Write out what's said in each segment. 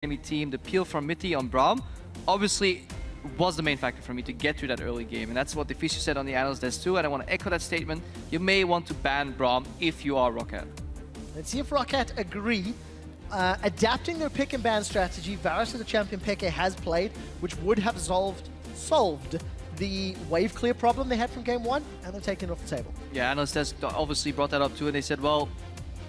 enemy team, the peel from Mithy on Braum, obviously was the main factor for me to get through that early game. And that's what the Fisher said on the analyst desk too, and I want to echo that statement. You may want to ban Braum if you are ROCCAT. Let's see if ROCCAT agree. Adapting their pick and ban strategy, Varus as a champion Peke has played, which would have solved the wave clear problem they had from game one, and they're taking it off the table. Yeah, analyst desk obviously brought that up too, and they said, well,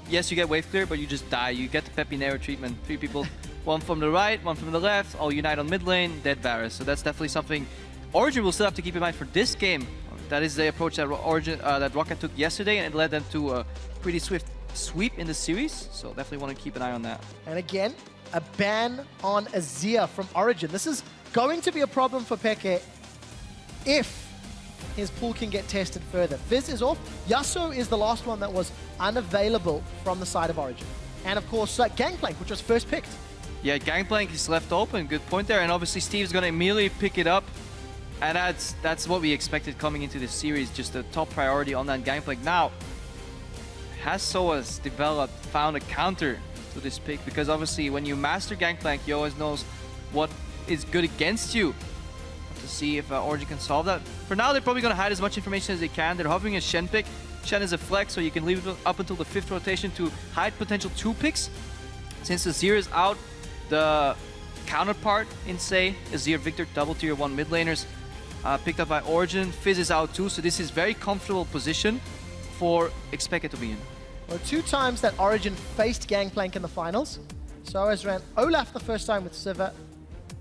yes, you get wave clear, but you just die. You get the Pepinero treatment. 3 people, one from the right, one from the left, all unite on mid lane, dead Varus. So that's definitely something Origen will still have to keep in mind for this game. That is the approach that that ROCCAT took yesterday, and it led them to a pretty swift sweep in the series. So definitely want to keep an eye on that. And again, a ban on Azir from Origen. This is going to be a problem for Peke if his pool can get tested further. Fizz is off. Yasuo is the last one that was unavailable from the side of Origen. And of course, Gankplank, which was first picked. Yeah, Gankplank is left open. Good point there. And obviously, Steve's going to immediately pick it up. And that's what we expected coming into this series, just a top priority on that Gankplank. Now, has Soaz found a counter to this pick? Because obviously, when you master Gankplank, you always knows what is good against you. To see if Origen can solve that. For now, they're probably going to hide as much information as they can. They're hovering a Shen pick. Shen is a flex, so you can leave it up until the 5th rotation to hide potential 2 picks. Since Azir is out, the counterpart in, say, Azir Viktor double tier 1 mid laners picked up by Origen. Fizz is out too, so this is very comfortable position for xPeke to be in. Well, 2 times that Origen faced Gankplank in the finals. Soaz ran Olaf the first time with Sivir,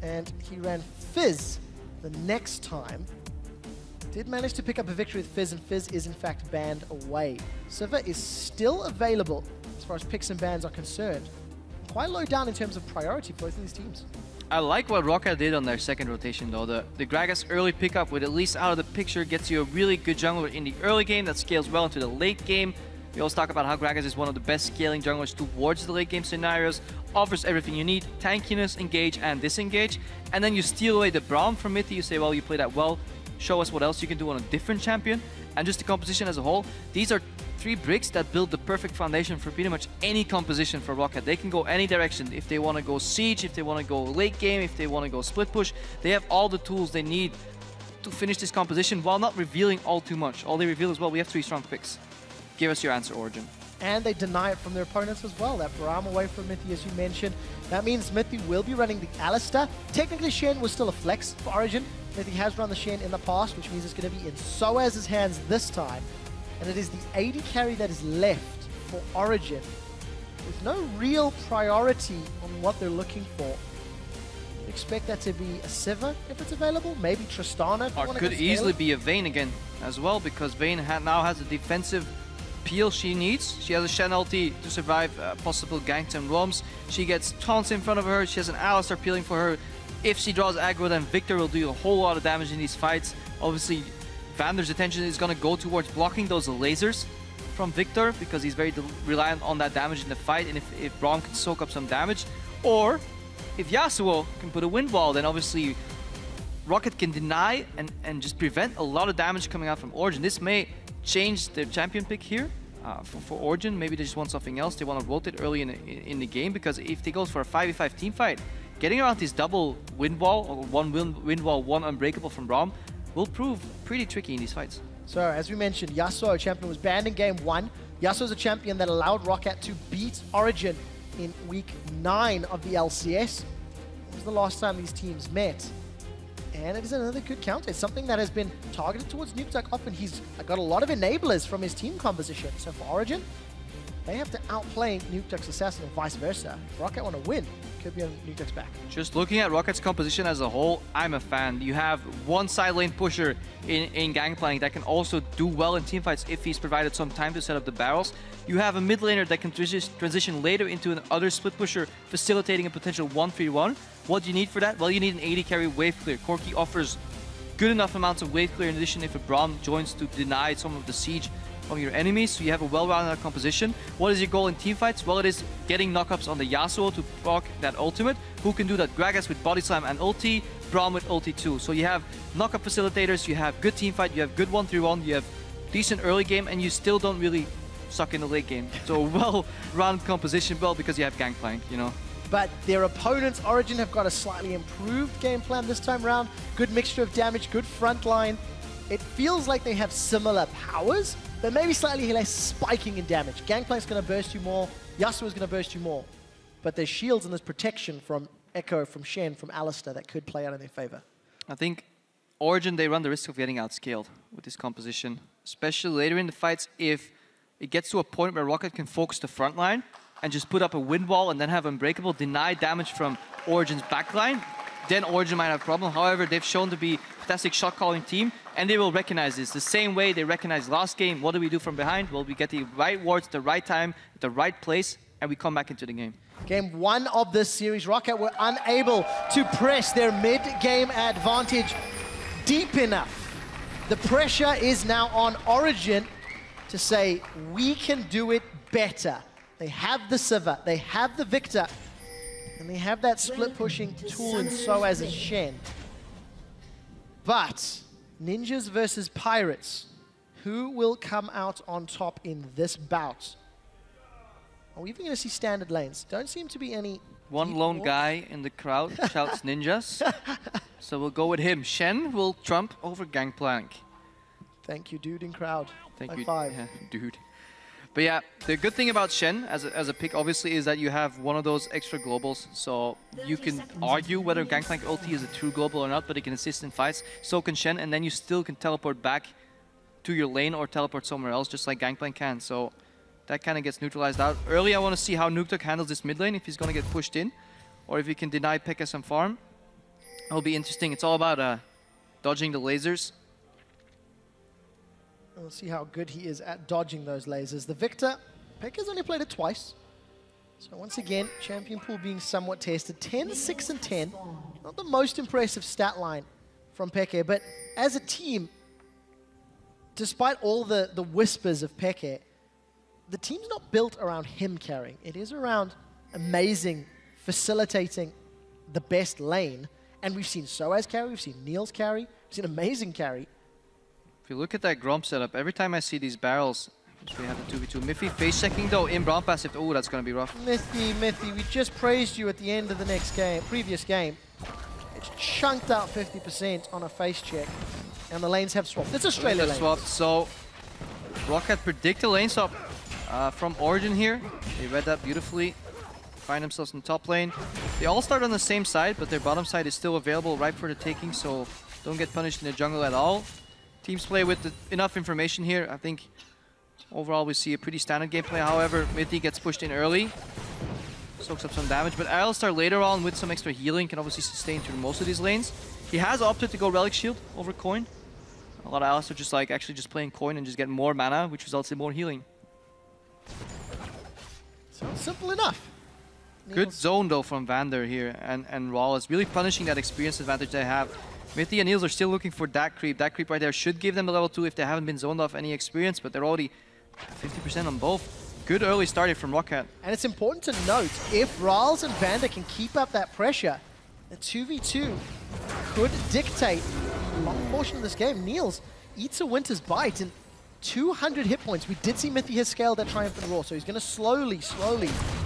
and he ran Fizz the next time. Did manage to pick up a victory with Fizz, and Fizz is in fact banned away. Sivir is still available as far as picks and bans are concerned. Quite low down in terms of priority for both of these teams. I like what ROCCAT did on their second rotation though. The Gragas early pickup with at least out of the picture gets you a really good jungler in the early game that scales well into the late game. We always talk about how Gragas is one of the best scaling junglers towards the late game scenarios, offers everything you need, tankiness, engage, and disengage. And then you steal away the Braum from Mithy, you say, well, you play that well, show us what else you can do on a different champion. And just the composition as a whole, these are 3 bricks that build the perfect foundation for pretty much any composition for ROCCAT. They can go any direction. If they want to go siege, if they want to go late game, if they want to go split push, they have all the tools they need to finish this composition while not revealing all too much. All they reveal is, well, we have 3 strong picks. Give us your answer, Origen. And they deny it from their opponents as well. That Braum away from Mithy, as you mentioned. That means Mithy will be running the Alistar. Technically, Shen was still a flex for Origen. Mithy has run the Shen in the past, which means it's going to be in Soaz's hands this time. And it is the AD carry that is left for Origen, with no real priority on what they're looking for. Expect that to be a Sivir if it's available, maybe Tristana. Or could easily be a Vayne again as well, because Vayne now has a defensive peel she needs. She has a Shen ulti to survive possible ganks and roams. She gets taunts in front of her. She has an Alistar peeling for her. If she draws aggro, then Viktor will do a whole lot of damage in these fights. Obviously, Vander's attention is going to go towards blocking those lasers from Viktor, because he's very reliant on that damage in the fight. And if Braum can soak up some damage, or if Yasuo can put a wind wall, then obviously ROCCAT can deny and just prevent a lot of damage coming out from Origen. This may change their champion pick here for Origen. Maybe they just want something else. They want to rotate early in the game, because if they go for a 5v5 team fight, getting around this double wind wall, or 1 wind wall, 1 unbreakable from Braum, will prove pretty tricky in these fights. So, as we mentioned, Yasuo, a champion, was banned in game 1. Yasuo is a champion that allowed ROCCAT to beat Origen in week 9 of the LCS. It was the last time these teams met. And it is another good counter. It's something that has been targeted towards Nukeduck often. He's got a lot of enablers from his team composition. So for Origen, they have to outplay Nukeduck's assassin or vice versa. If ROCCAT want to win, could be on Nukeduck's back. Just looking at ROCCAT's composition as a whole, I'm a fan. You have one side lane pusher in Gankplank that can also do well in teamfights if he's provided some time to set up the barrels. You have a mid laner that can transition later into another split pusher, facilitating a potential 1v1. What do you need for that? Well, you need an AD carry wave clear. Corki offers good enough amounts of wave clear, in addition if a Braum joins to deny some of the siege from your enemies, so you have a well-rounded composition. What is your goal in teamfights? Well, it is getting knockups on the Yasuo to proc that ultimate. Who can do that? Gragas with body slam and ulti, Braum with ulti too. So you have knockup facilitators, you have good teamfight, you have good 1-3-1, you have decent early game, and you still don't really suck in the late game. So well-rounded composition, well, because you have Gankplank, you know. but their opponents, Origen, have got a slightly improved game plan this time around. Good mixture of damage, good front line. It feels like they have similar powers, but maybe slightly less spiking in damage. Gankplank's going to burst you more, Yasuo's going to burst you more. But there's shields and there's protection from Ekko, from Shen, from Alistar that could play out in their favor. I think Origen, they run the risk of getting outscaled with this composition, especially later in the fights if it gets to a point where ROCCAT can focus the front line and just put up a wind wall and then have Unbreakable deny damage from Origen's backline. Then Origen might have a problem. However, they've shown to be a fantastic shot calling team, and they will recognize this. The same way they recognized last game. What do we do from behind? Well, we get the right wards at the right time, at the right place, and we come back into the game. Game 1 of this series, ROCCAT were unable to press their mid-game advantage deep enough. The pressure is now on Origen to say, we can do it better. They have the Sivir, they have the Viktor, and they have that split-pushing tool in Soaz and Shen. But Ninjas versus Pirates, who will come out on top in this bout? Are we even going to see standard lanes? Don't seem to be any... One lone guy in the crowd shouts ninjas. So we'll go with him. Shen will trump over Gankplank. Thank you, dude in crowd. Thank High you, five. yeah, dude. But yeah, the good thing about Shen as a pick, obviously, is that you have one of those extra globals. So you can argue whether Gankplank ulti is a true global or not, but it can assist in fights. So can Shen, and then you still can teleport back to your lane or teleport somewhere else, just like Gankplank can. So that kind of gets neutralized out. Early, I want to see how Nukeduck handles this mid lane, if he's going to get pushed in, or if he can deny Pekka some farm. It'll be interesting. It's all about dodging the lasers. We'll see how good he is at dodging those lasers. The Viktor, Pekka's only played it twice. So once again, champion pool being somewhat tested. 10, 6, and 10. Not the most impressive stat line from Pekka, but as a team, despite all the whispers of Pekka, the team's not built around him carrying. It is around amazing, facilitating the best lane. And we've seen Soaz carry, we've seen Niels carry, we've seen amazing carry. If you look at that Grom setup, every time I see these barrels, we have the 2v2. Mithy face checking though in Braum passive. Oh, that's going to be rough. Mithy, we just praised you at the end of the previous game. It's chunked out 50% on a face check, and the lanes have swapped. It's Australia lane. Swapped, so ROCCAT predict a lane swap from Origen here. They read that beautifully. Find themselves in the top lane. They all start on the same side, but their bottom side is still available right for the taking, so don't get punished in the jungle at all. Teams play with enough information here. I think overall we see a pretty standard gameplay. However, Mithy gets pushed in early, soaks up some damage, but Alistar later on with some extra healing can obviously sustain through most of these lanes. He has opted to go Relic Shield over Coin. A lot of Alistar just like actually just playing Coin and just get more mana, which results in more healing. Sounds simple enough. Good zone though from Vander here, and MrRallez really punishing that experience advantage they have. Mithy and Niels are still looking for that creep. That creep right there should give them a level 2 if they haven't been zoned off any experience, but they're already 50% on both. Good early start from ROCCAT. And it's important to note, if MrRallez and Vander can keep up that pressure, the 2v2 could dictate a long portion of this game. Niels eats a Winter's Bite, and 200 hit points. We did see Mithy has scaled that Triumphant Roar, so he's going to slowly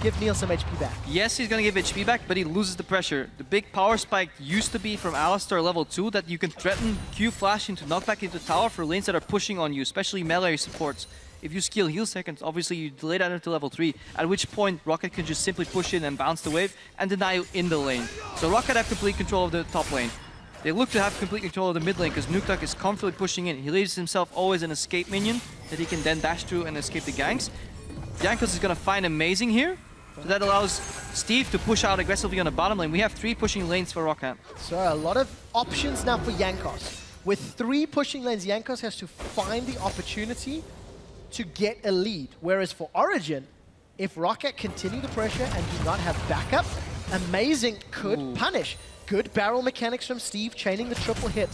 give Niels some HP back. Yes, he's going to give HP back, but he loses the pressure. The big power spike used to be from Alistar level 2 that you can threaten Q flash into knockback into tower for lanes that are pushing on you, especially melee supports. If you skill heal seconds, obviously you delay that into level 3, at which point ROCCAT can just simply push in and bounce the wave and deny you in the lane. So ROCCAT have complete control of the top lane. They look to have complete control of the mid lane because Nukeduck is comfortably pushing in. He leaves himself always an escape minion that he can then dash through and escape the ganks. Jankos is going to find amazing here. So that allows Steve to push out aggressively on the bottom lane. We have 3 pushing lanes for ROCCAT. So a lot of options now for Jankos. With 3 pushing lanes, Jankos has to find the opportunity to get a lead. Whereas for Origen, if ROCCAT continue the pressure and do not have backup, amazing could punish. Good barrel mechanics from Steve, chaining the triple hit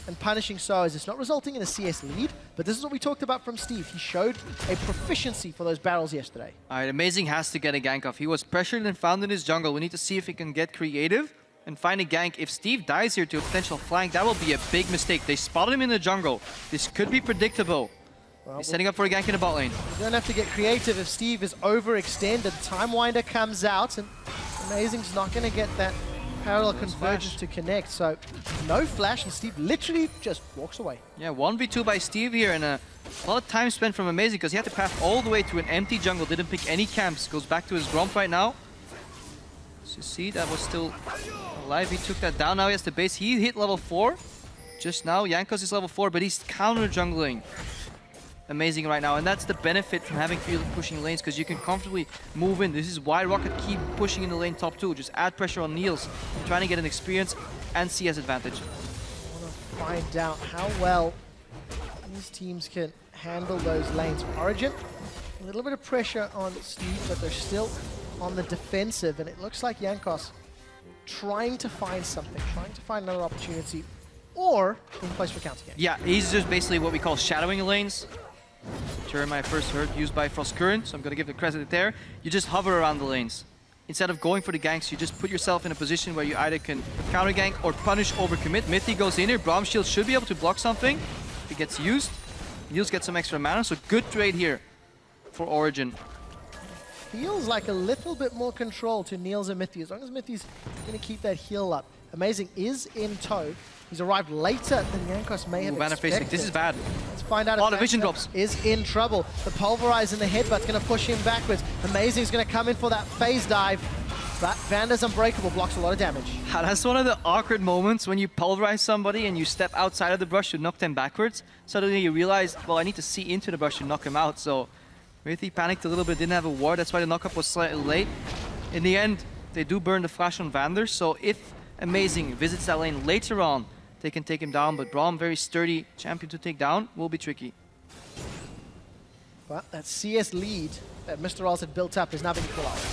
and punishing Soaz. It's not resulting in a CS lead, but this is what we talked about from Steve. He showed a proficiency for those barrels yesterday. All right, Amazing has to get a gank off. He was pressured and found in his jungle. We need to see if he can get creative and find a gank. If Steve dies here to a potential flank, that will be a big mistake. They spotted him in the jungle. This could be predictable. Well, he's setting up for a gank in the bot lane. You don't have to get creative if Steve is overextended. Time Winder comes out, and Amazing's not going to get that parallel convergence to connect, so no flash, and Steve literally just walks away. Yeah, 1v2 by Steve here, and a lot of time spent from Amazing because he had to path all the way to an empty jungle, didn't pick any camps, goes back to his Gromp right now. So you see, that was still alive, he took that down, now he has the base, he hit level 4 just now, Jankos is level 4, but he's counter jungling Amazing right now, and that's the benefit from having field pushing lanes, because you can comfortably move in. This is why ROCCAT keep pushing in the lane top 2, just add pressure on Niels, trying to get an experience and CS advantage. I want to find out how well these teams can handle those lanes. Origen, a little bit of pressure on Steve, but they're still on the defensive, and it looks like Jankos trying to find something, trying to find another opportunity, or in place for counter game. Yeah, he's just basically what we call shadowing lanes. Term I first heard used by Frost Current, so I'm going to give the credit there. You just hover around the lanes. Instead of going for the ganks, you just put yourself in a position where you either can counter gank or punish overcommit. Mithy goes in here, Braum shield should be able to block something if it gets used. Niels gets some extra mana, so good trade here for Origen. Feels like a little bit more control to Niels and Mithy, as long as Mithy's going to keep that heal up. Amazing is in tow. He's arrived later than Jankos may have Vander expected. facing. This is bad. Let's find out a lot of if vision Vander drops. Is in trouble. The pulverize in the headbutt's going to push him backwards. Amazing is going to come in for that phase dive. But Vander's unbreakable, blocks a lot of damage. That's one of the awkward moments when you pulverize somebody and you step outside of the brush to knock them backwards. Suddenly you realize, well, I need to see into the brush to knock him out. So Mithy panicked a little bit, didn't have a ward. That's why the knockup was slightly late. In the end, they do burn the flash on Vander. So if Amazing visits that lane later on, they can take him down. But Braum, very sturdy champion to take down, will be tricky. But that CS lead that MrRallez had built up is now being equalized.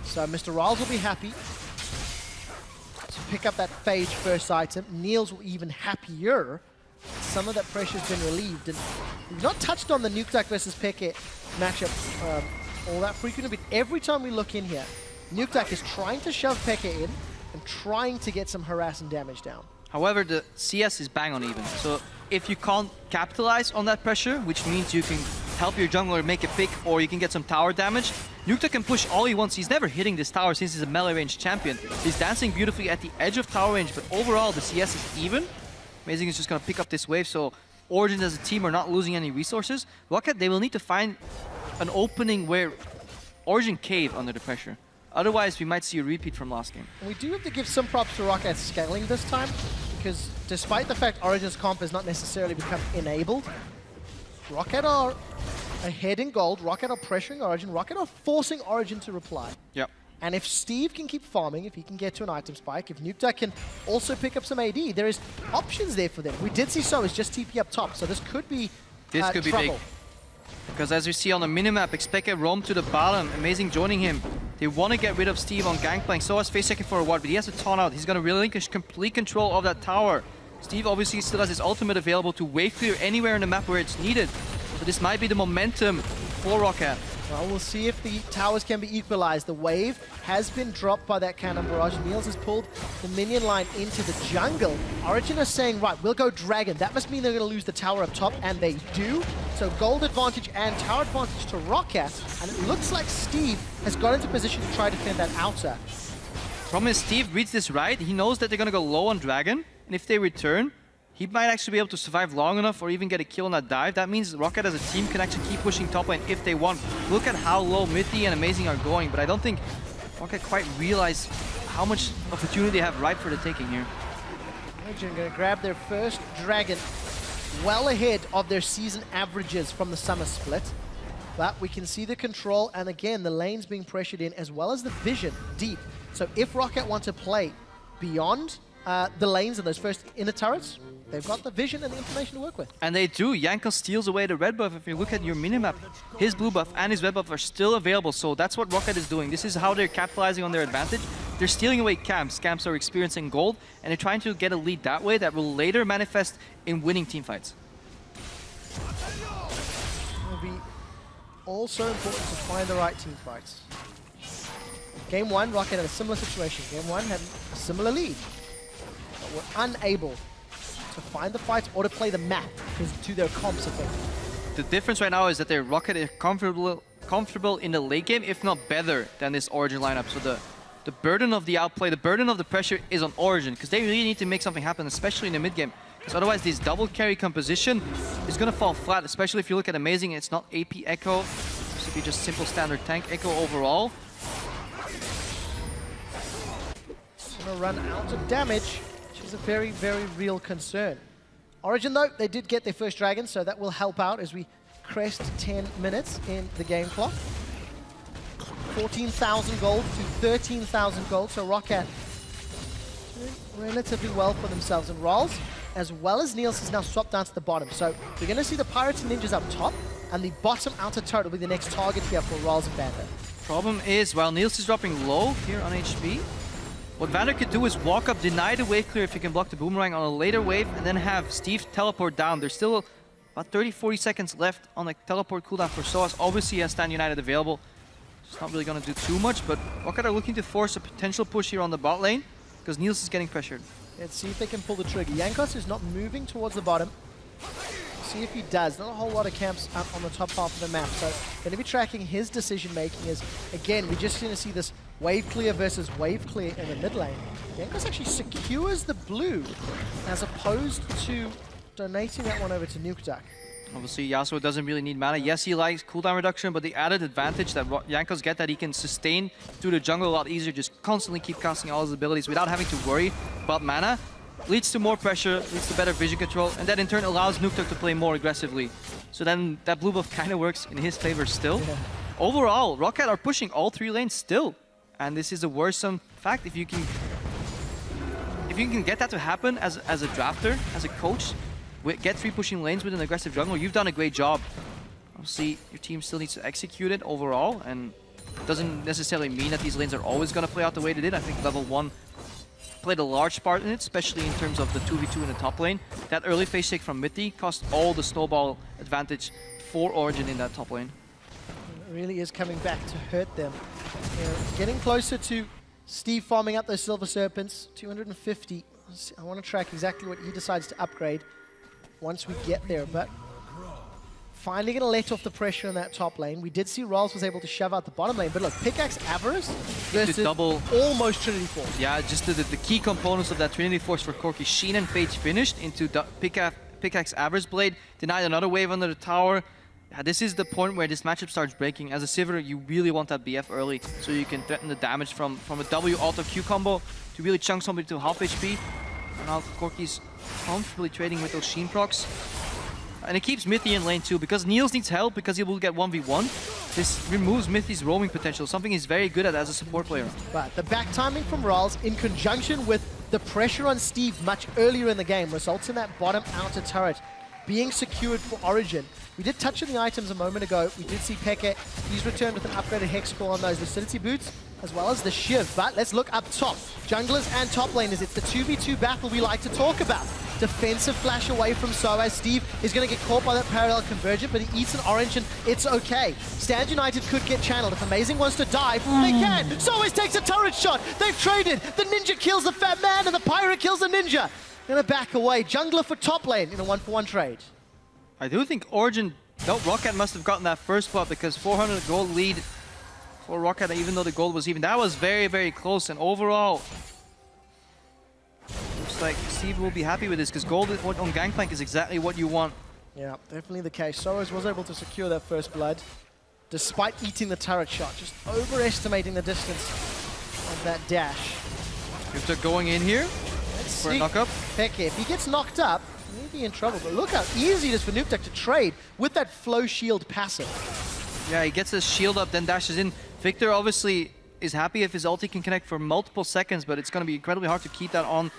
So MrRallez will be happy to pick up that phage first item. Niels will even happier. Some of that pressure's been relieved. And we've not touched on the Nukeduck versus Peke matchup all that frequently, but every time we look in here, Nukeduck is trying to shove Peke in and trying to get some harass and damage down. However, the CS is bang on even. So if you can't capitalize on that pressure, which means you can help your jungler make a pick or you can get some tower damage, Nukeduck can push all he wants. He's never hitting this tower since he's a melee range champion. He's dancing beautifully at the edge of tower range, but overall the CS is even. Amazing is just going to pick up this wave, so Origen as a team are not losing any resources. ROCCAT, they will need to find an opening where Origen cave under the pressure. Otherwise, we might see a repeat from last game. And we do have to give some props to ROCCAT scaling this time, because despite the fact Origen's comp has not necessarily become enabled, ROCCAT are ahead in gold, ROCCAT are pressuring Origen, ROCCAT are forcing Origen to reply. Yep. And if Steve can keep farming, if he can get to an item spike, if Nukeduck can also pick up some AD, there is options there for them. We did see Soaz just TP up top, so this could be trouble. Big. Because as we see on the minimap, xPeke roam to the bottom, Amazing joining him. They want to get rid of Steve on Gankplank. Soaz face checking for a ward, but he has to taunt out. He's going to relinquish complete control of that tower. Steve obviously still has his ultimate available to wave clear anywhere in the map where it's needed. But this might be the momentum for ROCCAT. Well, we'll see if the towers can be equalized. The wave has been dropped by that cannon barrage. Niels has pulled the minion line into the jungle. Origen is saying, right, we'll go dragon. That must mean they're going to lose the tower up top, and they do. So gold advantage and tower advantage to ROCCAT, and it looks like Steve has got into position to try to defend that outer. Problem is, Steve reads this right. He knows that they're going to go low on dragon, and if they return, he might actually be able to survive long enough or even get a kill on that dive. That means ROCCAT as a team can actually keep pushing top lane if they want. Look at how low Mithy and Amazing are going, but I don't think ROCCAT quite realize how much opportunity they have right for the taking here. Origen going to grab their first dragon well ahead of their season averages from the summer split. But we can see the control, and again, the lanes being pressured in as well as the vision deep. So if ROCCAT want to play beyond the lanes and those first inner turrets, they've got the vision and the information to work with. And they do. Jankos steals away the red buff. If you look at your minimap, his blue buff and his red buff are still available. So that's what ROCCAT is doing. This is how they're capitalizing on their advantage. They're stealing away camps. Camps are experiencing gold, and they're trying to get a lead that way that will later manifest in winning teamfights. It will be also important to find the right teamfights. Game 1, ROCCAT had a similar situation. Game 1 had a similar lead, but were unable to find the fights or to play the map to their comps effectively. The difference right now is that ROCCAT is comfortable in the late game, if not better than this Origen lineup. So the the burden of the outplay, the burden of the pressure is on Origen, because they really need to make something happen, especially in the mid game. Because otherwise, this double carry composition is going to fall flat, especially if you look at Amazing. It's not AP Ekko, it's to be just simple standard tank Ekko overall. It's going to run out of damage, which is a very, very real concern. Origen, though, they did get their first dragon, so that will help out as we crest 10 minutes in the game clock. 14,000 gold to 13,000 gold, so ROCCAT doing relatively well for themselves. And MrRallez, as well as Niels, is now swapped down to the bottom. So we're going to see the Pirates and Ninjas up top, and the bottom outer turret will be the next target here for MrRallez and Vander. Problem is, while Niels is dropping low here on HP, what Vander could do is walk up, deny the wave clear if he can block the boomerang on a later wave, and then have Steve teleport down. There's still about 30-40 seconds left on the teleport cooldown for Soaz. Obviously, he has Stand United available. It's not really going to do too much, but ROCCAT are looking to force a potential push here on the bot lane, because Niels is getting pressured. Let's see if they can pull the trigger. Jankos is not moving towards the bottom. See if he does. Not a whole lot of camps up on the top half of the map, so going to be tracking his decision making. As again, we're just going to see this wave clear versus wave clear in the mid lane. Jankos actually secures the blue as opposed to donating that one over to Nukeduck. Obviously, Yasuo doesn't really need mana. Yes, he likes cooldown reduction, but the added advantage that Jankos get, that he can sustain through the jungle a lot easier, just constantly keep casting all his abilities without having to worry about mana, leads to more pressure, leads to better vision control, and that in turn allows Nukeduck to play more aggressively. So then that blue buff kind of works in his favor still. Yeah. Overall, ROCCAT are pushing all 3 lanes still, and this is a worrisome fact. If you can get that to happen as a drafter, as a coach, get 3 pushing lanes with an aggressive jungle, you've done a great job. Obviously, your team still needs to execute it overall, and it doesn't necessarily mean that these lanes are always going to play out the way they did. I think level 1 played a large part in it, especially in terms of the 2v2 in the top lane. That early phase shake from Mithy cost all the snowball advantage for Origen in that top lane. It really is coming back to hurt them. Getting closer to Steve farming up those Silver Serpents, 250. I want to track exactly what he decides to upgrade once we get there, but finally going to let off the pressure in that top lane. We did see MrRallez was able to shove out the bottom lane, but look, Pickaxe Avarice versus double almost Trinity Force. Yeah, just the key components of that Trinity Force for Corki. Shen and Phage finished into Pickaxe Avarice Blade, denied another wave under the tower. Yeah, this is the point where this matchup starts breaking. As a Sivir, you really want that BF early, so you can threaten the damage from a W auto Q combo to really chunk somebody to half HP. And now Corki's comfortably trading with those Shen procs. And it keeps Mithy in lane too, because Niels needs help, because he will get 1v1. This removes Mithy's roaming potential, something he's very good at as a support player. But the back timing from MrRallez, in conjunction with the pressure on Steve much earlier in the game, results in that bottom outer turret being secured for Origen. We did touch on the items a moment ago. We did see Peke. He's returned with an upgraded Hex Core on those Lucidity Boots, as well as the Shiv. But let's look up top. Junglers and top laners. It's the 2v2 battle we like to talk about. Defensive flash away from Soaz. Steve is going to get caught by that parallel convergent, but he eats an orange and it's okay. Stand United could get channeled. If Amazing wants to dive, they can. Soaz takes a turret shot. They've traded. The ninja kills the fat man and the pirate kills the ninja. Gonna back away. Jungler for top lane in a 1-for-1 trade. I do think Origen, no, ROCCAT must have gotten that first spot, because 400 gold lead for ROCCAT, even though the gold was even. That was very, very close, and overall, looks like Steve will be happy with this, because gold on Gankplank is exactly what you want. Yeah, definitely the case. Soaz was able to secure that first blood, despite eating the turret shot, just overestimating the distance of that dash. Viktor going in here for a knock-up. Peke, if he gets knocked up, he may be in trouble, but look how easy it is for Nukeduck to trade with that flow shield passive. Yeah, he gets his shield up, then dashes in. Viktor obviously is happy if his ulti can connect for multiple seconds, but it's going to be incredibly hard to keep that on.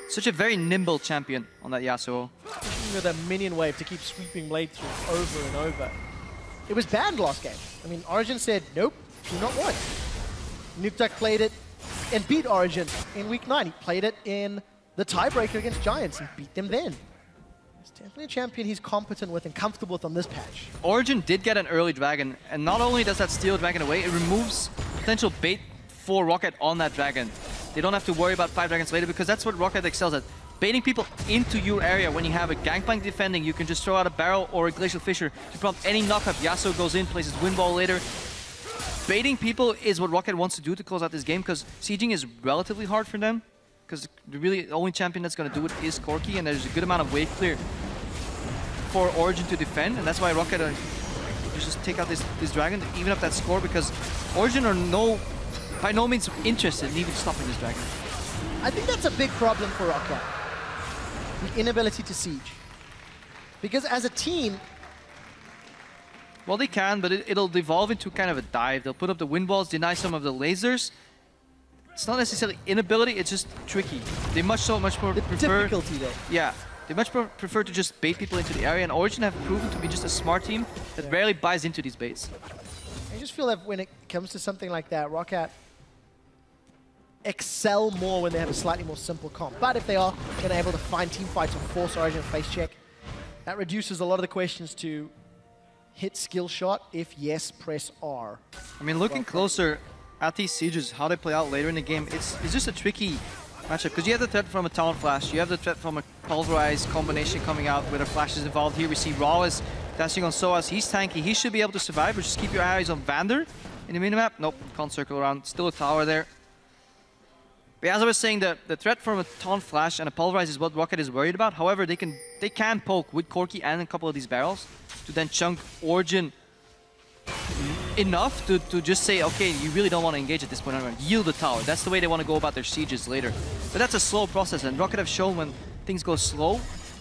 Such a very nimble champion on that Yasuo. With a minion wave to keep sweeping blade through over and over. It was banned last game. I mean, Origen said, nope, do not want it. Nukeduck played it and beat Origen in week 9. He played it in the tiebreaker against Giants and beat them then. He's definitely a champion he's competent with and comfortable with on this patch. Origen did get an early dragon, and not only does that steal a dragon away, it removes potential bait for ROCCAT on that dragon. They don't have to worry about 5 dragons later, because that's what ROCCAT excels at. Baiting people into your area. When you have a Gankplank defending, you can just throw out a barrel or a Glacial Fissure to prompt any knockup. Yasuo goes in, places Wind Ball later. baiting people is what ROCCAT wants to do to close out this game, because sieging is relatively hard for them. Because the only champion that's going to do it is Corki, and there's a good amount of wave clear for Origen to defend, and that's why ROCCAT just take out this dragon to even up that score, because Origen are by no means interested in even stopping this dragon. I think that's a big problem for ROCCAT, the inability to siege. Because as a team... Well, they can, but it'll devolve into kind of a dive. They'll put up the wind walls, deny some of the lasers. It's not necessarily inability, it's just tricky. They much more prefer... difficulty there. Yeah. They much more prefer to just bait people into the area, and Origen have proven to be just a smart team that rarely buys into these baits. I just feel that when it comes to something like that, ROCCAT excel more when they have a slightly more simple comp. But if they are able to find team fights and force Origen face check, that reduces a lot of the questions to hit skill shot. If yes, press R. I mean, looking closer at these sieges, how they play out later in the game, it's just a tricky matchup, because you have the threat from a Talon Flash, you have the threat from a Pulverize combination coming out where the Flash is involved. Here we see MrRallez dashing on Soaz. He's tanky, he should be able to survive, but just keep your eyes on Vander in the minimap. Nope, can't circle around. Still a tower there. But as I was saying, the threat from a Talon Flash and a Pulverize is what ROCCAT is worried about. However, they can poke with Corki and a couple of these barrels to then chunk Origen enough to just say, okay, you really don't want to engage at this point. I'm going to yield the tower. That's the way they want to go about their sieges later. But that's a slow process, and ROCCAT have shown when things go slow,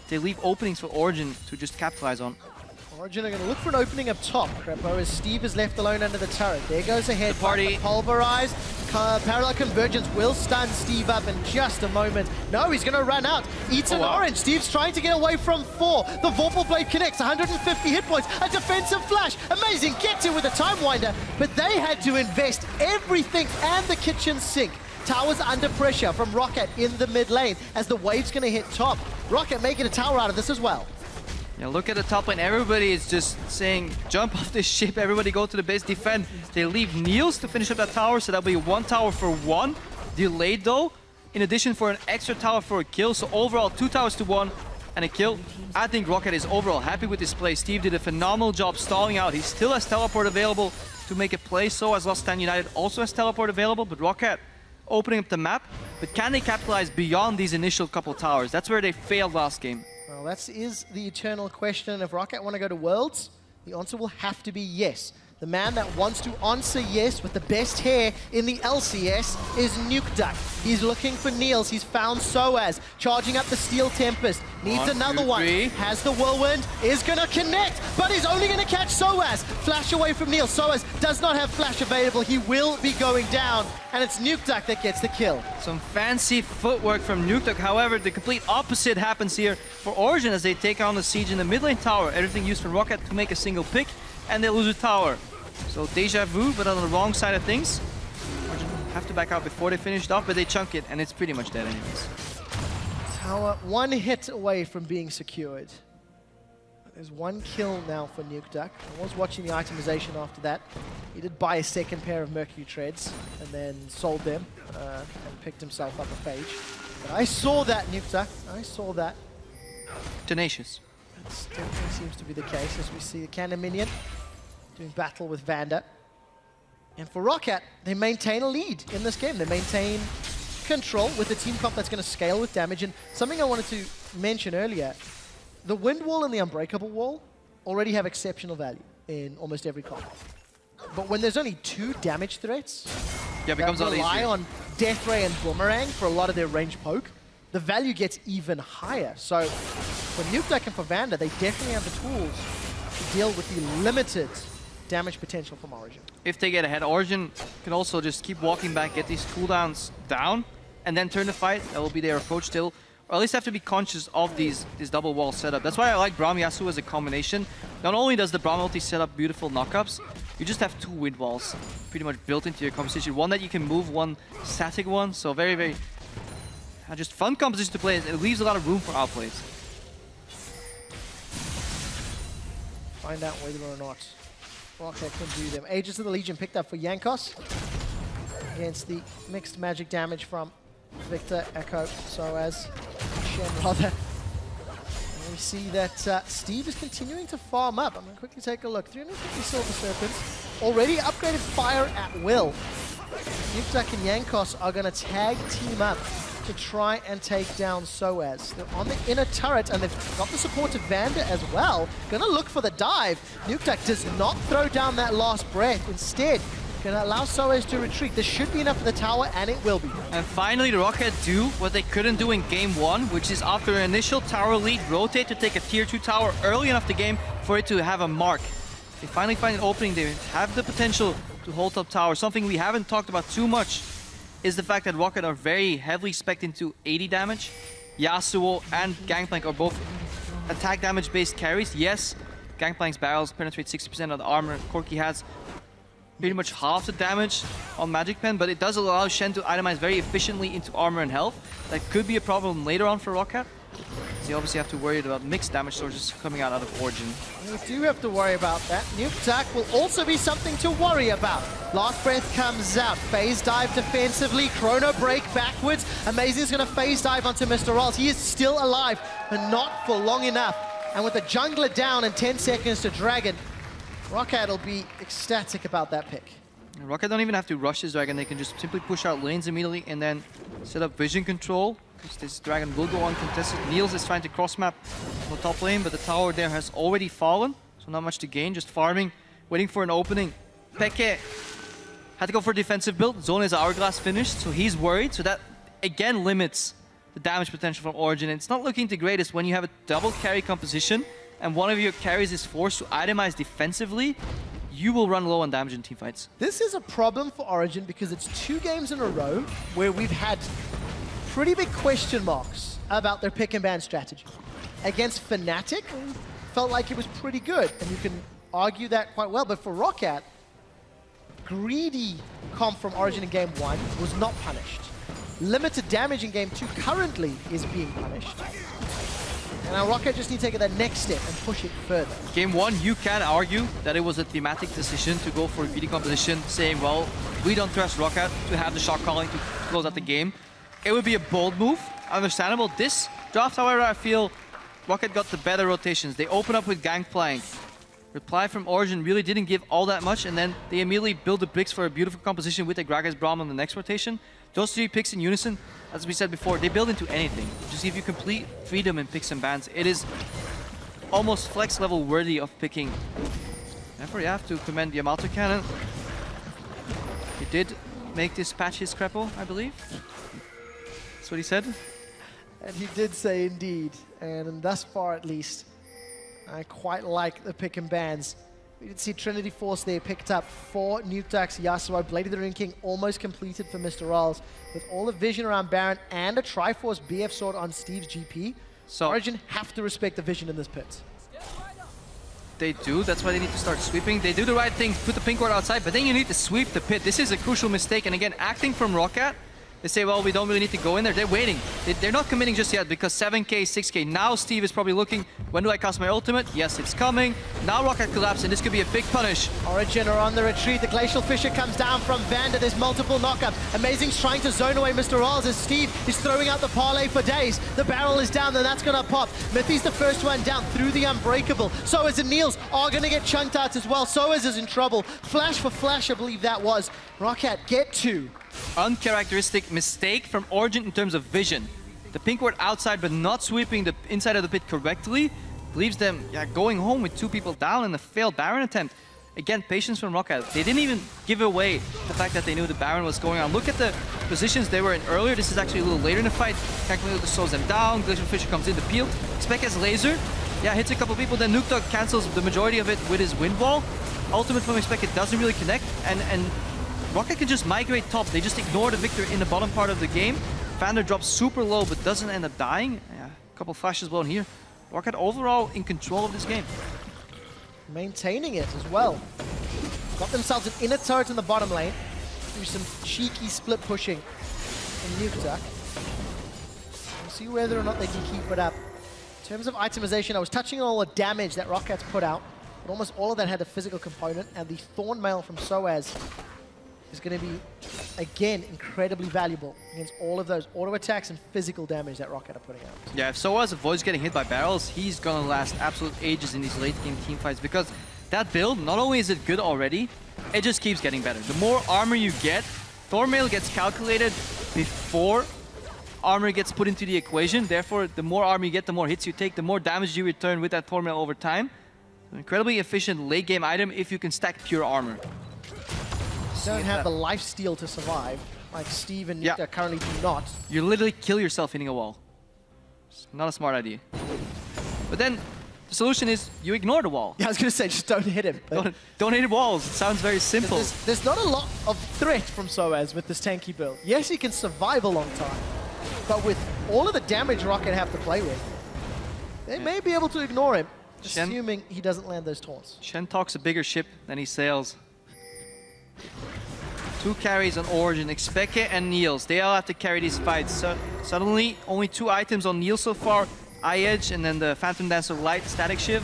they leave openings for Origen to just capitalize on. Origen are going to look for an opening up top, Krepo, as Steve is left alone under the turret. There goes ahead. The party. Pulverize. Parallel Convergence will stun Steve up in just a moment. No, he's going to run out. Eats an orange. Steve's trying to get away from 4. The Vorpal Blade connects. 150 hit points. A defensive flash. Amazing. Gets it with a Time Winder. But they had to invest everything and the kitchen sink. Towers under pressure from ROCCAT in the mid lane as the wave's going to hit top. ROCCAT making a tower out of this as well. Yeah, look at the top lane. Everybody is just saying, jump off this ship. Everybody go to the base, defend. They leave Niels to finish up that tower, so that'll be 1 tower for 1. Delayed though, in addition for an extra tower for a kill. So overall, 2 towers to 1 and a kill. I think ROCCAT is overall happy with this play. Steve did a phenomenal job stalling out. He still has teleport available to make a play. So as Lost Stand United also has teleport available, but ROCCAT opening up the map. But can they capitalize beyond these initial couple towers? That's where they failed last game. Well, that is the eternal question. If ROCCAT want to go to Worlds, the answer will have to be yes. The man that wants to answer yes with the best hair in the LCS is Nukeduck. He's looking for Niels. He's found Soaz, charging up the Steel Tempest. Needs another one. Has the Whirlwind, is going to connect, but he's only going to catch Soaz. Flash away from Niels. Soaz does not have Flash available. He will be going down, and it's Nukeduck that gets the kill. Some fancy footwork from Nukeduck. However, the complete opposite happens here for Origen as they take on the siege in the mid lane tower. Everything used from ROCCAT to make a single pick, and they lose a tower. So deja vu, but on the wrong side of things. Origen have to back out before they finished off, but they chunk it, and it's pretty much dead anyways. Tower 1 hit away from being secured. There's 1 kill now for Nukeduck. I was watching the itemization after that. He did buy a second pair of Mercury Treads, and then sold them, and picked himself up a phage. But I saw that, Nukeduck. I saw that. Tenacious. That definitely seems to be the case, as we see the Cannon Minion doing battle with Vander. And for ROCCAT, they maintain a lead in this game. They maintain control with a team comp that's going to scale with damage. And something I wanted to mention earlier, the Wind Wall and the Unbreakable Wall already have exceptional value in almost every comp. But when there's only 2 damage threats it becomes that rely on Death Ray and Boomerang for a lot of their range poke, the value gets even higher. So for Nukeduck and for Vander, they definitely have the tools to deal with the limited damage potential from Origen. If they get ahead, Origen can also just keep walking back, get these cooldowns down, and then turn the fight. That will be their approach still. Or at least have to be conscious of this double wall setup. That's why I like Braum Yasuo as a combination. Not only does the Braum ulti set up beautiful knockups, you just have 2 wind walls pretty much built into your composition. One that you can move, one static one. So very, very just fun composition to play. It leaves a lot of room for outplays. Find out whether or not ROCCAT can do them. Aegis of the Legion picked up for Jankos against the mixed magic damage from Viktor, Ekko, Soaz, Shen rather. And we see that Steve is continuing to farm up. I'm going to quickly take a look. 350 Silver Serpents. already upgraded fire at will. Nukeduck and Jankos are going to tag team up to try and take down Soaz. They're on the inner turret, and they've got the support of Vander as well. Gonna look for the dive. Nukeduck does not throw down that last breath. Instead, gonna allow Soaz to retreat. This should be enough for the tower, and it will be. And finally, the ROCCAT do what they couldn't do in game 1, which is after an initial tower lead, rotate to take a tier 2 tower early enough the game for it to have a mark. They finally find an opening. They have the potential to hold top tower. Something we haven't talked about too much is the fact that ROCCAT are very heavily spec'd into 80 damage. Yasuo and Gankplank are both attack damage based carries. Yes, Gankplank's barrels penetrate 60% of the armor. Corki has pretty much half the damage on Magic Pen, but it does allow Shen to itemize very efficiently into armor and health. That could be a problem later on for ROCCAT. So you obviously have to worry about mixed damage sources coming out of Origen. We do have to worry about that. Nukeduck will also be something to worry about. Last breath comes out. Phase dive defensively. Chrono break backwards. Amazing's going to phase dive onto MrRallez. He is still alive, but not for long enough. And with the jungler down and 10 seconds to Dragon, ROCCAT will be ecstatic about that pick. ROCCAT don't even have to rush this Dragon. They can just simply push out lanes immediately and then set up vision control. This Dragon will go uncontested. Niels is trying to cross-map on the top lane, but the tower there has already fallen, so not much to gain, just farming, waiting for an opening. Peke had to go for a defensive build. Zone is Hourglass finished, so he's worried, so that again limits the damage potential from Origen. And it's not looking the greatest when you have a double carry composition and one of your carries is forced to itemize defensively. You will run low on damage in teamfights. This is a problem for Origen because it's 2 games in a row where we've had pretty big question marks about their pick and ban strategy. Against Fnatic, felt like it was pretty good, and you can argue that quite well, but for ROCCAT, greedy comp from Origen in game 1 was not punished. Limited damage in game 2 currently is being punished. And now ROCCAT just need to take that next step and push it further. Game 1, you can argue that it was a thematic decision to go for a greedy composition, saying, well, we don't trust ROCCAT to have the shot calling to close out the game. It would be a bold move, understandable. This draft, however, I feel ROCCAT got the better rotations. They open up with Gankplank. Reply from Origen really didn't give all that much, and then they immediately build the bricks for a beautiful composition with the Gragas Braum on the next rotation. Those 3 picks in unison, as we said before, they build into anything. Just give you complete freedom in picks and bans. It is almost flex level worthy of picking. Therefore, you have to commend Yamato Cannon. He did make this patch his Krepo, I believe. That's what he said. And he did say indeed, and thus far at least, I quite like the pick and bans. We did see Trinity Force there picked up for Nukeduck's Yasuo. Blade of the Rune King almost completed for MrRallez with all the vision around Baron and a Triforce BF sword on Steve's GP. So Origen have to respect the vision in this pit. They do, that's why they need to start sweeping. They do the right thing, put the pink ward outside, but then you need to sweep the pit. This is a crucial mistake, and again, acting from ROCCAT, they say, well, we don't really need to go in there. They're waiting. They're not committing just yet because 7k, 6k. Now Steve is probably looking, when do I cast my ultimate? Yes, it's coming. Now ROCCAT collapse, and this could be a big punish. Origen are on the retreat. The Glacial Fissure comes down from Vander. There's multiple knockups. Amazing's trying to zone away MrRallez as Steve is throwing out the parlay for days. The barrel is down, then that's going to pop. Mithy's the first one down through the Unbreakable. Soaz and Niels are going to get chunked out as well. Soaz is in trouble. Flash for flash, I believe that was. ROCCAT get 2. Uncharacteristic mistake from Origen in terms of vision. The pink ward outside but not sweeping the inside of the pit correctly leaves them going home with 2 people down in a failed Baron attempt. Again, patience from ROCCAT. They didn't even give away the fact that they knew the Baron was going on. Look at the positions they were in earlier. This is actually a little later in the fight. Gankplank slows them down. Glacial Fissure comes in the peel. xPeke has laser. Yeah, hits a couple people. Then Nukeduck cancels the majority of it with his wind wall. Ultimate from xPeke doesn't really connect, and ROCCAT can just migrate top. They just ignore the Viktor in the bottom part of the game. Vander drops super low but doesn't end up dying. Yeah, a couple flashes blown here. ROCCAT overall in control of this game. Maintaining it as well. Got themselves an inner turret in the bottom lane. Do some cheeky split pushing from Nukeduck. We'll see whether or not they can keep it up. In terms of itemization, I was touching on all the damage that ROCCAT's put out, but almost all of that had a physical component, and the Thorn Mail from Soaz is going to be, again, incredibly valuable against all of those auto attacks and physical damage that ROCCAT are putting out. Yeah, if Soaz avoids getting hit by barrels, he's going to last absolute ages in these late game team fights because that build, not only is it good already, it just keeps getting better. The more armor you get, Thornmail gets calculated before armor gets put into the equation. Therefore, the more armor you get, the more hits you take, the more damage you return with that Thornmail over time. An incredibly efficient late game item if you can stack pure armor. You don't have the lifesteal to survive, like Steve and Nukeduck currently do not. You literally kill yourself hitting a wall. It's not a smart idea. But then, the solution is you ignore the wall. Yeah, I was going to say, just don't hit him. Don't hit walls. It sounds very simple. There's not a lot of threat from Soaz with this tanky build. Yes, he can survive a long time, but with all of the damage ROCCAT have to play with, they may be able to ignore him, assuming he doesn't land those taunts. Shen talks a bigger ship than he sails. 2 carries on Origen, xPeke and Niels. They all have to carry these fights. So suddenly, only 2 items on Niels so far. Eye Edge and then the Phantom Dancer Light Static Shiv.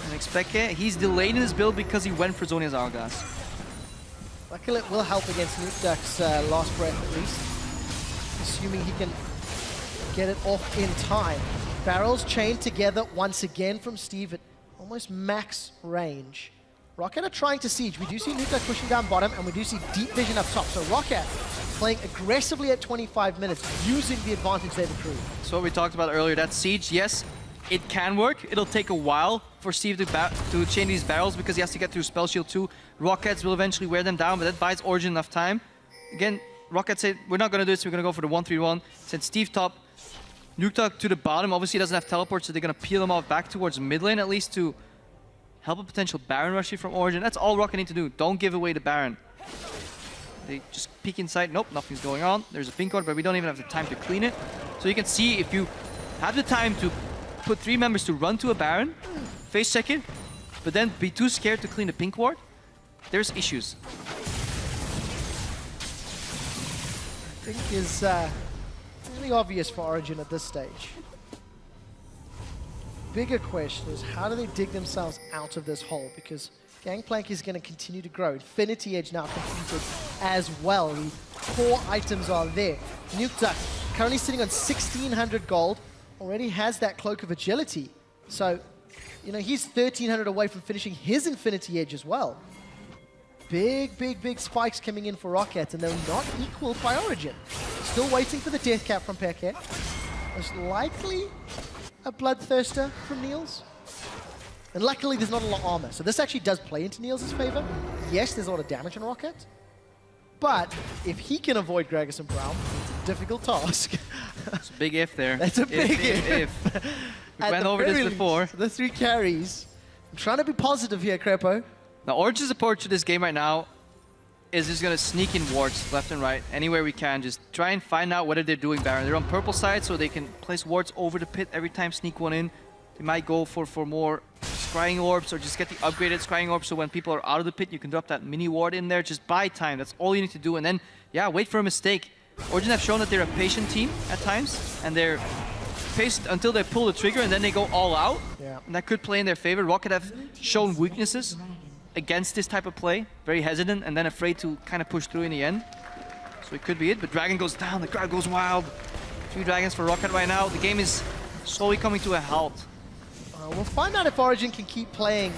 And xPeke, he's delayed in his build because he went for Zhonya's Hourglass. Luckily it will help against Nukeduck's last breath at least. Assuming he can get it off in time. Barrels chained together once again from Steve at almost max range. ROCCAT are trying to siege. We do see Nukeduck pushing down bottom, and we do see deep vision up top. So ROCCAT playing aggressively at 25 minutes, using the advantage they've accrued. So what we talked about earlier, that siege, yes, it can work. It'll take a while for Steve to chain these barrels because he has to get through Spell Shield too. ROCCATs will eventually wear them down, but that buys Origen enough time. Again, ROCCAT said, we're not going to do this, we're going to go for the 1-3-1. Send Steve top, Nukeduck to the bottom. Obviously, he doesn't have teleport, so they're going to peel him off back towards mid lane at least to help a potential Baron rush from Origen. That's all ROCCAT need to do. Don't give away the Baron. They just peek inside. Nope, nothing's going on. There's a pink card, but we don't even have the time to clean it. So you can see if you have the time to put 3 members to run to a Baron, face check it, but then be too scared to clean the pink ward, there's issues. I think is really obvious for Origen at this stage. Bigger question is how do they dig themselves out of this hole? Because Gankplank is going to continue to grow. Infinity Edge now completed as well. The core items are there. Nukeduck currently sitting on 1,600 gold. Already has that Cloak of Agility. So, you know, he's 1,300 away from finishing his Infinity Edge as well. Big, big, big spikes coming in for ROCCAT, and they're not equaled by Origen. Still waiting for the death cap from Peke. Most likely a Bloodthirster from Niels. And luckily there's not a lot of armor, so this actually does play into Niels' favor. Yes, there's a lot of damage on ROCCAT, but if he can avoid Gragas and Braum, it's a difficult task. It's a big if there. That's a big if. We went over this before. The 3 carries. I'm trying to be positive here, Krepo. Now, Origen's approach to this game right now is just going to sneak in wards left and right, anywhere we can. Just try and find out whether they're doing Baron. They're on purple side, so they can place wards over the pit every time, sneak one in. They might go for more scrying orbs or just get the upgraded scrying orbs, so when people are out of the pit, you can drop that mini ward in there. Just buy time. That's all you need to do. And then, yeah, wait for a mistake. Origen have shown that they're a patient team at times, and they're patient until they pull the trigger, and then they go all out. Yeah. And that could play in their favor. ROCCAT have shown weaknesses against this type of play. Very hesitant and then afraid to kind of push through in the end. So it could be it, but Dragon goes down, the crowd goes wild. 3 dragons for ROCCAT right now. The game is slowly coming to a halt. We'll find out if Origen can keep playing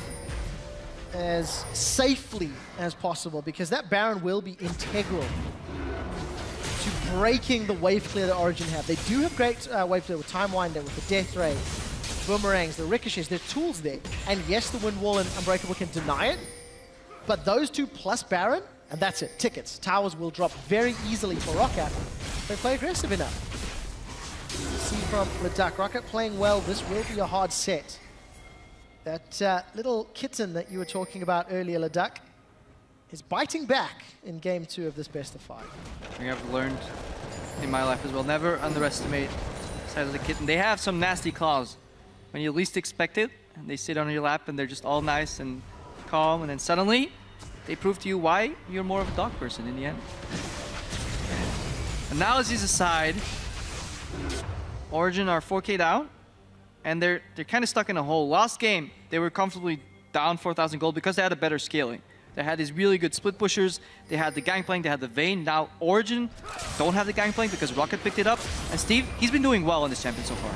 as safely as possible, because that Baron will be integral to breaking the wave clear that Origen have. They do have great wave clear with Time Winder, with the Death Ray, Boomerangs, the Ricochets. There's tools there. And yes, the Wind Wall and Unbreakable can deny it, but those 2 plus Baron, and that's it. Tickets. Towers will drop very easily for ROCCAT. They play aggressive enough. See from Nukeduck. ROCCAT playing well. This will be a hard set. That little kitten that you were talking about earlier, Nukeduck, is biting back in game 2 of this best of 5. I think I've learned in my life as well. Never underestimate the size of the kitten. They have some nasty claws when you least expect it, and they sit on your lap and they're just all nice and calm, and then suddenly they prove to you why you're more of a dog person in the end. Analyses aside, Origen are 4K down, and they're kind of stuck in a hole. Last game, they were comfortably down 4,000 gold because they had a better scaling. They had these really good split pushers, they had the Gankplank, they had the Vayne. Now Origen don't have the Gankplank because ROCCAT picked it up. And Steve, he's been doing well in this champion so far.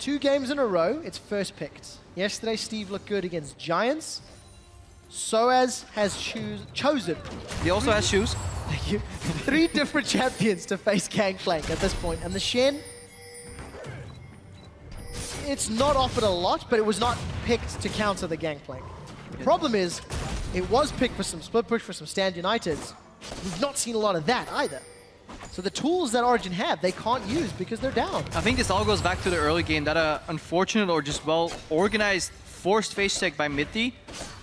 2 games in a row, it's first picked. Yesterday, Steve looked good against Giants. Soaz has chosen. He also has shoes. Thank you. 3 different champions to face Gankplank at this point. And the Shen, it's not offered a lot, but it was not picked to counter the Gankplank. The problem is, it was picked for some split push for some stand Uniteds. We've not seen a lot of that either. So the tools that Origen have, they can't use because they're down. I think this all goes back to the early game. That unfortunate or just well-organized forced face check by Mithy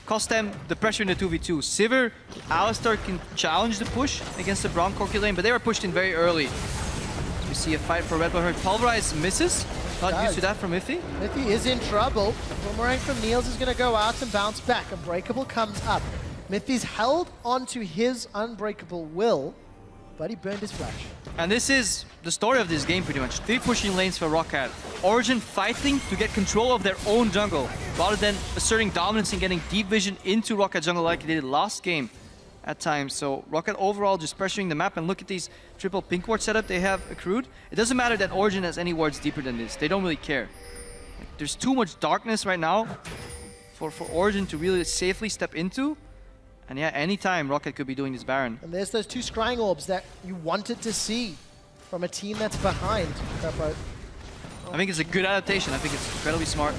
cost them the pressure in the 2v2. Sivir, Alistar can challenge the push against the Braum Corki lane, but they were pushed in very early. We see a fight for Red Bull. Pulverize misses. Not used to that from Mithy. Mithy is in trouble. Boomerang from Niels is going to go out and bounce back. Unbreakable comes up. Mithy's held onto his unbreakable will, but he burned his flash. And this is the story of this game pretty much. 3 pushing lanes for ROCCAT. Origen fighting to get control of their own jungle, rather than asserting dominance and getting deep vision into ROCCAT jungle like they did last game at times. So ROCCAT overall just pressuring the map, and look at these triple pink ward setup they have accrued. It doesn't matter that Origen has any wards deeper than this. They don't really care. Like, there's too much darkness right now for Origen to really safely step into. And yeah, anytime ROCCAT could be doing this Baron. And there's those 2 scrying orbs that you wanted to see from a team that's behind. Krepo. I think it's a good adaptation. I think it's incredibly smart.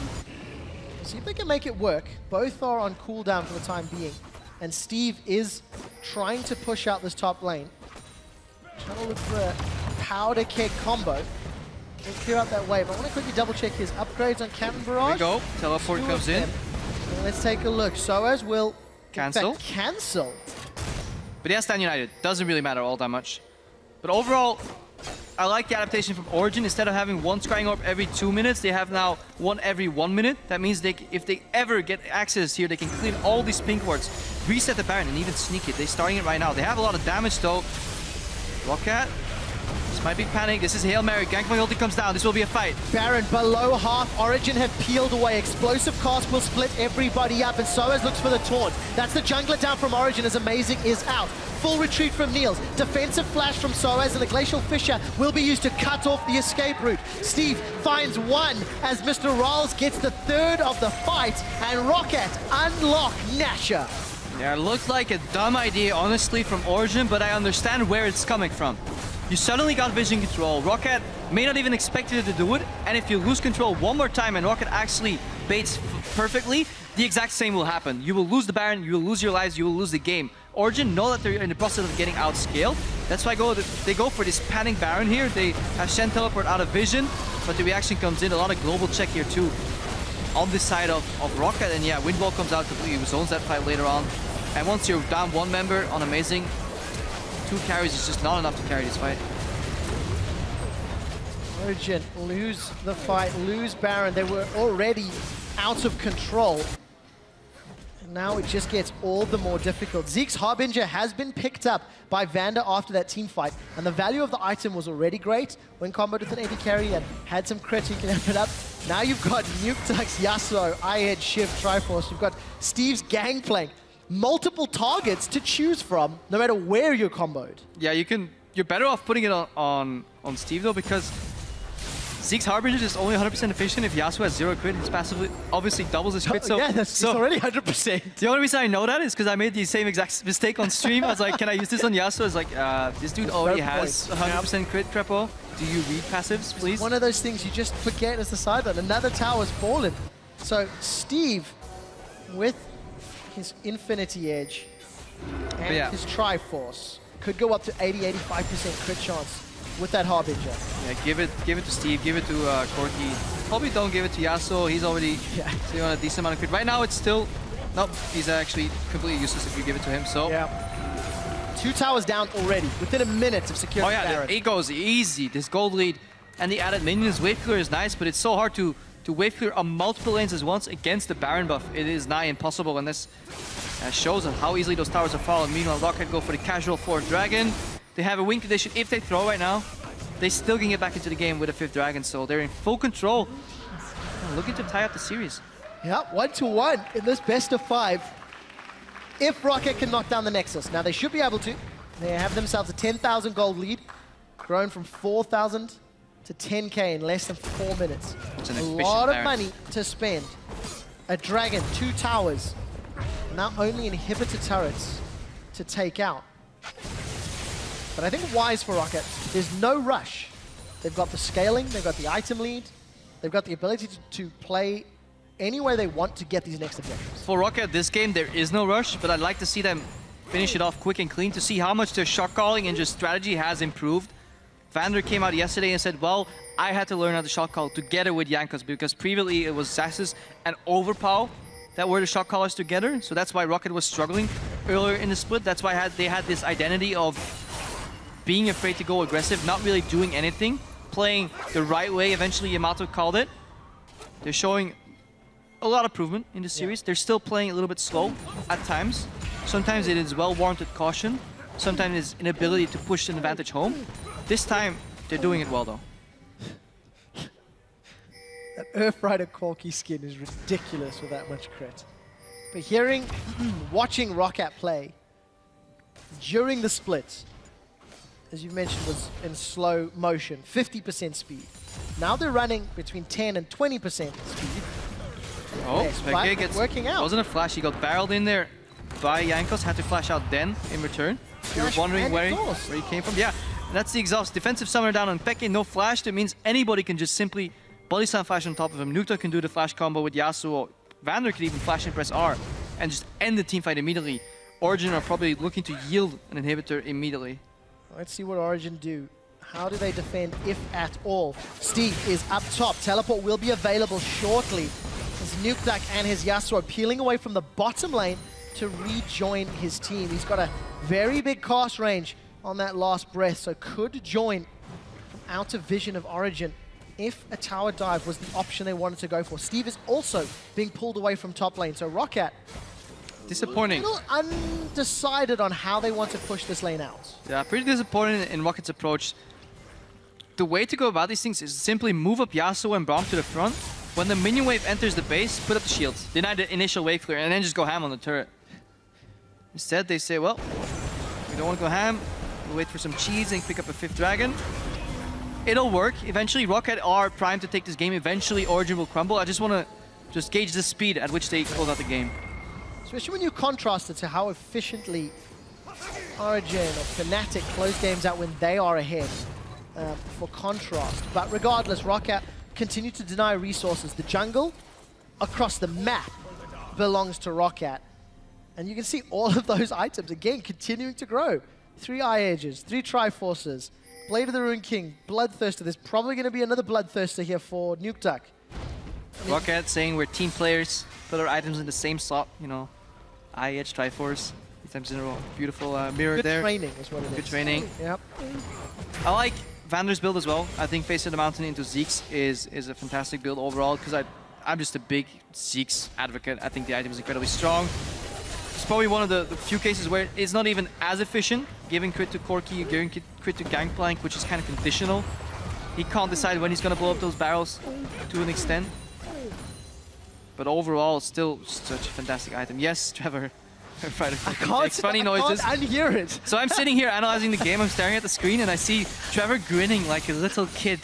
See if they can make it work. Both are on cooldown for the time being. And Steve is trying to push out this top lane. Trying to look for a powder keg combo. We'll clear out that wave. I want to quickly double check his upgrades on Cannon Barrage. There we go. Teleport comes in. And let's take a look. Soaz will cancel. Cancel. But he has Stand United. Doesn't really matter all that much. But overall, I like the adaptation from Origen. Instead of having 1 scrying orb every 2 minutes, they have now 1 every 1 minute. That means if they ever get access here, they can clear all these pink wards, reset the Baron, and even sneak it. They're starting it right now. They have a lot of damage though. ROCCAT. This might be panic. This is Hail Mary. Gankplank ulti comes down. This will be a fight. Baron below half. Origen have peeled away. Explosive cast will split everybody up, and Soaz looks for the taunt. That's the jungler down from Origen as Amazing is out. Full retreat from Niels. Defensive flash from Soaz, and the Glacial Fissure will be used to cut off the escape route. Steve finds 1 as MrRallez gets the 3rd of the fight, and ROCCAT unlock Nasher. Yeah, it looked like a dumb idea, honestly, from Origen, but I understand where it's coming from. You suddenly got vision control. ROCCAT may not even expect you to do it, and if you lose control one more time and ROCCAT actually baits perfectly, the exact same will happen. You will lose the Baron, you will lose your lives, you will lose the game. Origen know that they're in the process of getting outscaled. That's why they go for this panning Baron here. They have Shen teleport out of vision, but the reaction comes in. A lot of global check here too on this side of ROCCAT, and yeah, Windwall comes out completely, zones that fight later on. And once you're down 1 member on Amazing, 2 carries is just not enough to carry this fight. Origen lose the fight, lose Baron. They were already out of control. And now it just gets all the more difficult. Zeke's Harbinger has been picked up by Vander after that team fight, and the value of the item was already great. When comboed with an AD carry and had some crit, you can amp it up. Now you've got Nukeduck's Yasuo, I-Head, Shiv, Triforce. You've got Steve's Gankplank. Multiple targets to choose from, no matter where you're comboed. Yeah, you're better off putting it on Steve though, because Zeke's Harbinger is only 100% efficient if Yasuo has 0 crit. His passively obviously doubles his crit. So yeah, it's already 100%. The only reason I know that is because I made the same exact mistake on stream. I was like, can I use this on Yasuo? It's like, this dude already has 100% crit, Krepo. Do you read passives, please? It's one of those things you just forget as the sideline. Another tower's fallen. So Steve, with his Infinity Edge and his Triforce, could go up to 80-85% crit chance with that Harbinger. Yeah, give it to Steve, give it to Corki. Probably don't give it to Yasuo. He's already sitting on a decent amount of crit. Right now it's still... Nope, he's actually completely useless if you give it to him, so... Yeah. 2 towers down already, within a minute of securing the Baron. It goes easy. This gold lead and the added minions wave clear is nice, but it's so hard to wave clear on multiple lanes at once against the Baron buff. It is nigh impossible, and this shows on how easily those towers are fallen. Meanwhile, ROCCAT go for the casual 4th dragon. They have a win condition. If they throw right now, they still can get back into the game with a 5th dragon, so they're in full control. Looking to tie up the series. Yeah, 1-1 in this best of 5. If ROCCAT can knock down the Nexus. Now, they should be able to. They have themselves a 10,000 gold lead, grown from 4,000 to 10k in less than 4 minutes. It's an a efficient lot of Baron. money to spend. A dragon, 2 towers, now only inhibitor turrets to take out. But I think wise for ROCCAT, there's no rush. They've got the scaling, they've got the item lead, they've got the ability to play any way they want to get these next objectives. For ROCCAT this game, there is no rush, but I'd like to see them finish it off quick and clean to see how much their shot calling and just strategy has improved. Vander came out yesterday and said, well, I had to learn how to shot call together with Jankos because previously it was Xaxis and Overpow that were the shot callers together. So that's why ROCCAT was struggling earlier in the split. That's why they had this identity of being afraid to go aggressive, not really doing anything, playing the right way. Eventually Yamato called it. They're showing a lot of improvement in the series. They're still playing a little bit slow at times. Sometimes it is well-warranted caution. Sometimes it's inability to push an advantage home. This time, they're doing it well, though. That Earthrider Corki skin is ridiculous with that much crit. But watching ROCCAT play during the splits, as you mentioned, was in slow motion, 50% speed. Now they're running between 10 and 20% speed. Oh, Yes, xPeke gets working out. Wasn't a flash. He got barreled in there by Jankos. Had to flash out then in return. If you were wondering where he came from. Yeah, that's the exhaust. Defensive summoner down on xPeke. No flash. That means anybody can just simply body slam flash on top of him. Nukeduck can do the flash combo with Yasuo. Vander can even flash and press R and just end the teamfight immediately. Origen are probably looking to yield an inhibitor immediately. Let's see what Origen do. How do they defend, if at all? Steve is up top. Teleport will be available shortly. As Nukeduck and his Yasuo peeling away from the bottom lane to rejoin his team. He's got a very big cast range on that last breath, so could join from out of vision of Origen if a tower dive was the option they wanted to go for. Steve is also being pulled away from top lane, so ROCCAT disappointing. a little undecided on how they want to push this lane out. Yeah, pretty disappointing in ROCCAT's approach. The way to go about these things is simply move up Yasuo and Braum to the front. When the minion wave enters the base, put up the shields, deny the initial wave clear, and then just go ham on the turret. Instead, they say, well, we don't want to go ham. We'll wait for some cheese and pick up a 5th dragon. It'll work. Eventually, ROCCAT are primed to take this game. Eventually, Origen will crumble. I just want to gauge the speed at which they close out the game. Especially when you contrast it to how efficiently Origen or Fnatic close games out when they are ahead, for contrast. But regardless, ROCCAT continue to deny resources. The jungle across the map belongs to ROCCAT. And you can see all of those items, again, continuing to grow. 3 Eye Edges, 3 Triforces, Blade of the Ruined King, Bloodthirster. There's probably going to be another Bloodthirster here for Nukeduck. ROCCAT saying we're team players, put our items in the same slot, you know. Eye Edge, Triforce, 3 times in a row. Beautiful mirror Good there. training is what it is. Good training. Yep. I like Vander's build as well. I think Face of the Mountain into Zeke's is a fantastic build overall because I'm just a big Zeke's advocate. I think the item is incredibly strong. It's probably one of the few cases where it's not even as efficient, giving crit to Corki, giving crit to Gankplank, which is kind of conditional. He can't decide when he's going to blow up those barrels to an extent. But overall, still such a fantastic item. Yes, Trevor. Makes funny noises. I can't unhear it. So I'm sitting here analyzing the game, I'm staring at the screen, and I see Trevor grinning like a little kid.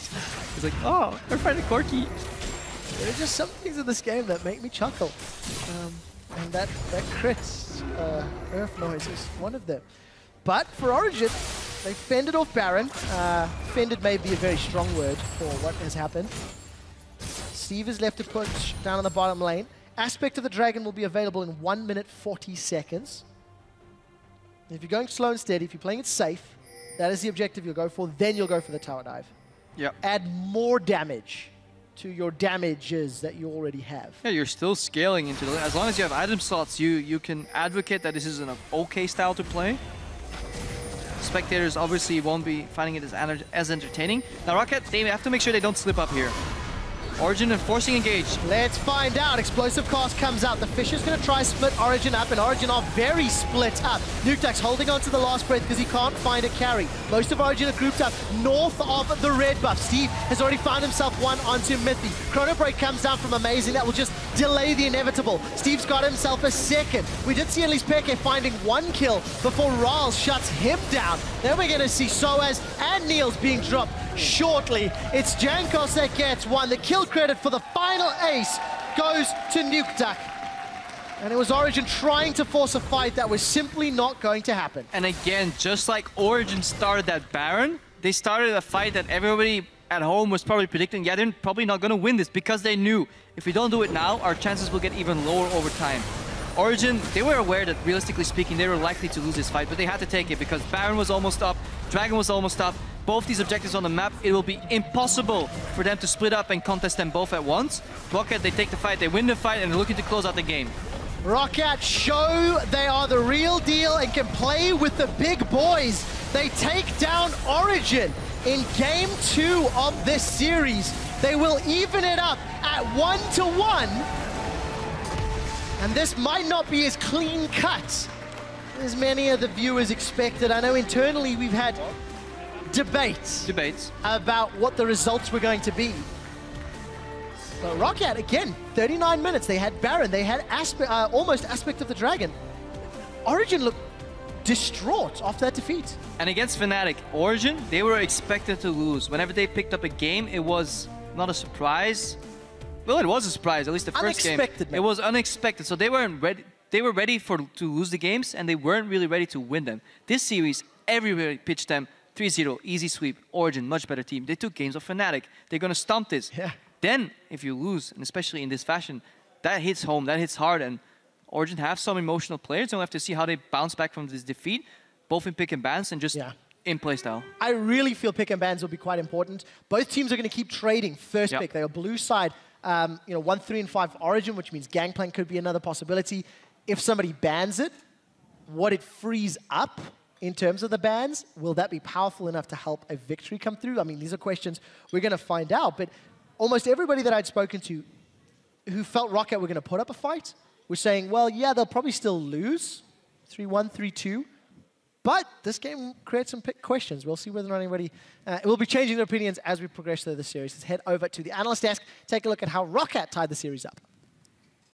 He's like, oh, we're fighting Corki. There are just some things in this game that make me chuckle. And that crit earth noise is one of them. But for Origen, they fended off Baron. Fended may be a very strong word for what has happened. Steve is left to push down on the bottom lane. Aspect of the Dragon will be available in 1 minute 40 seconds. If you're going slow and steady, if you're playing it safe, that is the objective you'll go for, then you'll go for the tower dive. Yep. Add more damage to your damages that you already have. Yeah, you're still scaling into the... As long as you have item slots, you can advocate that this is an okay style to play. Spectators obviously won't be finding it as entertaining. Now ROCCAT, they have to make sure they don't slip up here. Origen and forcing engage. Let's find out. Explosive cast comes out. The Fisher's going to try split Origen up, and Origen are very split up. Nukeduck's holding on to the last breath because he can't find a carry. Most of Origen are grouped up north of the red buff. Steve has already found himself one onto Mithy. Chrono Break comes down from Amazing. That will just delay the inevitable. Steve's got himself a second. We did see xPeke finding 1 kill before RALZ shuts him down. Then we're going to see Soaz and Niels being dropped shortly. It's Jankos that gets one. The kill credit for the final ace goes to Nukeduck. And it was Origen trying to force a fight that was simply not going to happen. And again, just like Origen started that Baron, they started a fight that everybody at home was probably predicting, yeah, they're probably not going to win this, because they knew if we don't do it now, our chances will get even lower over time. Origen, they were aware that realistically speaking, they were likely to lose this fight, but they had to take it because Baron was almost up, Dragon was almost up. Both these objectives on the map, it will be impossible for them to split up and contest them both at once. ROCCAT, they take the fight, they win the fight, and they're looking to close out the game. ROCCAT show they are the real deal and can play with the big boys. They take down Origen in Game 2 of this series. They will even it up at 1-1. And this might not be as clean cut as many of the viewers expected. I know internally we've had debates about what the results were going to be. But ROCCAT, again, 39 minutes. They had Baron, they had almost Aspect of the Dragon. Origen looked distraught after that defeat. And against Fnatic, Origen, they were expected to lose. Whenever they picked up a game, it was not a surprise. Well, it was a surprise, at least the first game. Unexpected, man. It was unexpected, so they weren't ready. They were ready to lose the games, and they weren't really ready to win them. This series, everybody pitched them 3-0, easy sweep. Origen, much better team. They took games of Fnatic. They're gonna stomp this. Yeah. Then, if you lose, and especially in this fashion, that hits home, that hits hard, and Origen have some emotional players, and we'll have to see how they bounce back from this defeat, both in pick and bans and just in play style. I really feel pick and bans will be quite important. Both teams are going to keep trading first pick. They are blue side, 1, 3, and 5 Origen, which means Gankplank could be another possibility. If somebody bans it, what it frees up in terms of the bans, will that be powerful enough to help a victory come through? I mean, these are questions we're going to find out, but almost everybody that I'd spoken to who felt ROCCAT were going to put up a fight was saying, well, yeah, they'll probably still lose, 3-1, 3-2, but this game creates some questions. We'll see whether or not anybody will be changing their opinions as we progress through the series. Let's head over to the analyst desk, take a look at how ROCCAT tied the series up.